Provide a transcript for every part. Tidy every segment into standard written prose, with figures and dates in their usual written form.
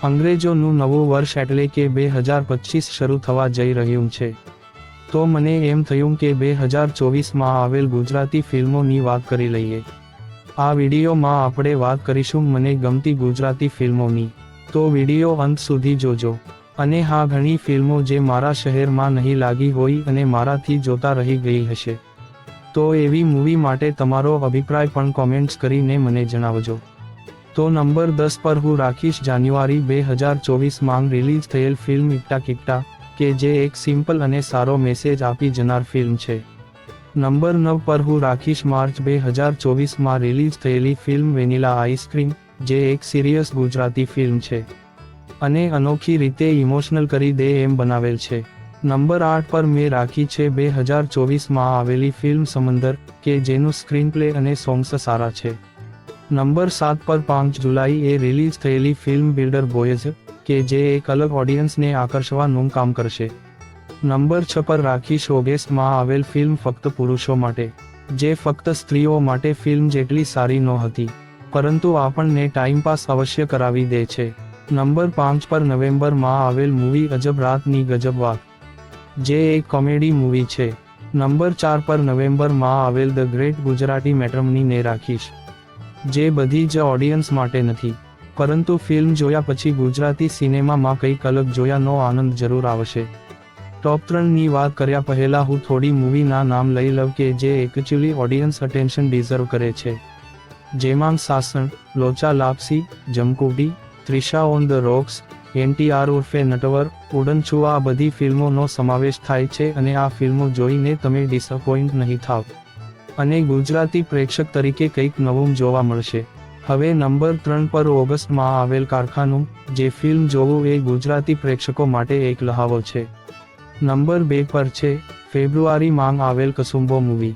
અંગ્રેજોનું નવું વર્ષ એટલે કે 2025 શરૂ થવા જઈ રહ્યું છે. તો મને એમ થયું કે 2024માં આવેલ ગુજરાતી ફિલ્મોની વાત કરી લઈએ. આ વિડીયોમાં આપણે વાત કરીશું મને ગમતી ગુજરાતી ફિલ્મોની. તો વિડીયો અંત સુધી જોજો. અને હા, ઘણી ફિલ્મો જે મારા શહેરમાં નહીં લાગી હોય અને મારાથી જોતા રહી ગઈ હશે. તો એવી મૂવી માટે તમારો અભિપ્રાય પણ કોમેન્ટ્સ કરીને મને જણાવજો. તો નંબર 10 પર હું રાખીશ જાન્યુઆરી 2024માં રિલીઝ થયેલ ફિલ્મ ઇક્ટા કિક્ટા, કે જે એક સિમ્પલ અને સારો મેસેજ આપી જનાર ફિલ્મ છે. નંબર 9 પર હું રાખીશ માર્ચ 2024માં રિલીઝ થયેલી ફિલ્મ વેનીલા આઈસ્ક્રીમ, જે એક સિરિયસ ગુજરાતી ફિલ્મ છે અને અનોખી રીતે ઇમોશનલ કરી દે એમ બનાવેલ છે. નંબર 8 પર મેં રાખી છે 2024માં આવેલી ફિલ્મ સમંદર, કે જેનું સ્ક્રીનપ્લે અને સોંગ્સ સારા છે. નંબર 7 પર 5 જુલાઈએ રિલીઝ થયેલી ફિલ્મ બિલ્ડર બોયઝ, કે જે એક અલગ ઓડિયન્સને આકર્ષવાનું કામ કરશે. નંબર 6 પર રાખીશ ઓગસ્ટમાં આવેલ ફિલ્મ ફક્ત પુરુષો માટે, જે ફક્ત સ્ત્રીઓ માટે ફિલ્મ જેટલી સારી નહોતી, પરંતુ આપણને ટાઈમપાસ અવશ્ય કરાવી દે છે. નંબર 5 પર નવેમ્બરમાં આવેલ મૂવી અજબ રાતની ગજબ વાત, જે એક કોમેડી મૂવી છે. નંબર 4 પર નવેમ્બરમાં આવેલ ધ ગ્રેટ ગુજરાતી મેટ્રમનીને રાખીશ, જે બધી જ ઓડિયન્સ માટે નથી, પરંતુ ફિલ્મ જોયા પછી ગુજરાતી સિનેમામાં કંઈક અલગ જોયાનો આનંદ જરૂર આવશે. ટોપ 3ની વાત કર્યા પહેલા હું થોડી મૂવીના નામ લઈ લઉં કે જે એકચ્યુઅલી ઓડિયન્સ અટેન્શન ડિઝર્વ કરે છે. જેમાં Shasan, Locha Lapsi, Jamkudi, Trisha on the rocks, NTR ઉર્ફે નટવર, ઉડન છું આ બધી ફિલ્મોનો સમાવેશ થાય છે અને આ ફિલ્મો જોઈને તમે ડિસઅપોઇન્ટ નહીં થાવ અને ગુજરાતી પ્રેક્ષક તરીકે કંઈક નવું જોવા મળશે. હવે નંબર 3 પર ઓગસ્ટમાં આવેલ કારખાનું, જે ફિલ્મ જોવું એ ગુજરાતી પ્રેક્ષકો માટે એક લહાવો છે. નંબર 2 પર છે ફેબ્રુઆરીમાં આવેલ કસુંબો મૂવી,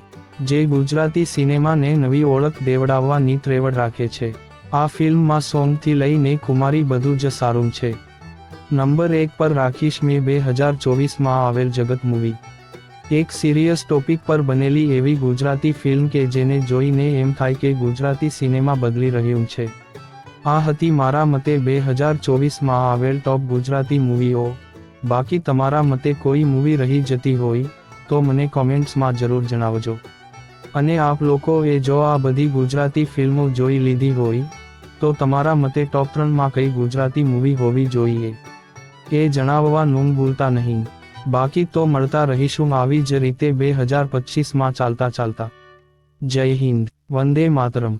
જે ગુજરાતી સિનેમાને નવી ઓળખ દેવડાવવાની ત્રેવડ રાખે છે. આ ફિલ્મમાં સોંગથી લઈને કુમારી બધું જ સારું છે. નંબર 1 પર રાખીશ મે 2024માં આવેલ જગત મૂવી, એક સિરિયસ ટોપિક પર બનેલી એવી ગુજરાતી ફિલ્મ કે જેને જોઈને એમ થાય કે ગુજરાતી સિનેમા બદલી રહ્યું છે. આ હતી મારા મતે 2024માં આવેલ ટોપ ગુજરાતી મૂવીઓ. બાકી તમારા મતે કોઈ મૂવી રહી જતી હોય તો મને કોમેન્ટ્સમાં જરૂર જણાવજો. અને આપ લોકોએ જો આ બધી ગુજરાતી ફિલ્મો જોઈ લીધી હોય તો તમારા મતે ટોપ 3માં કઈ ગુજરાતી મૂવી હોવી જોઈએ એ જણાવવાનું ભૂલતા નહીં. બાકી તો મળતા રહીશું આવી જ રીતે 2025માં ચાલતા. જય હિન્દ, વંદે માતરમ.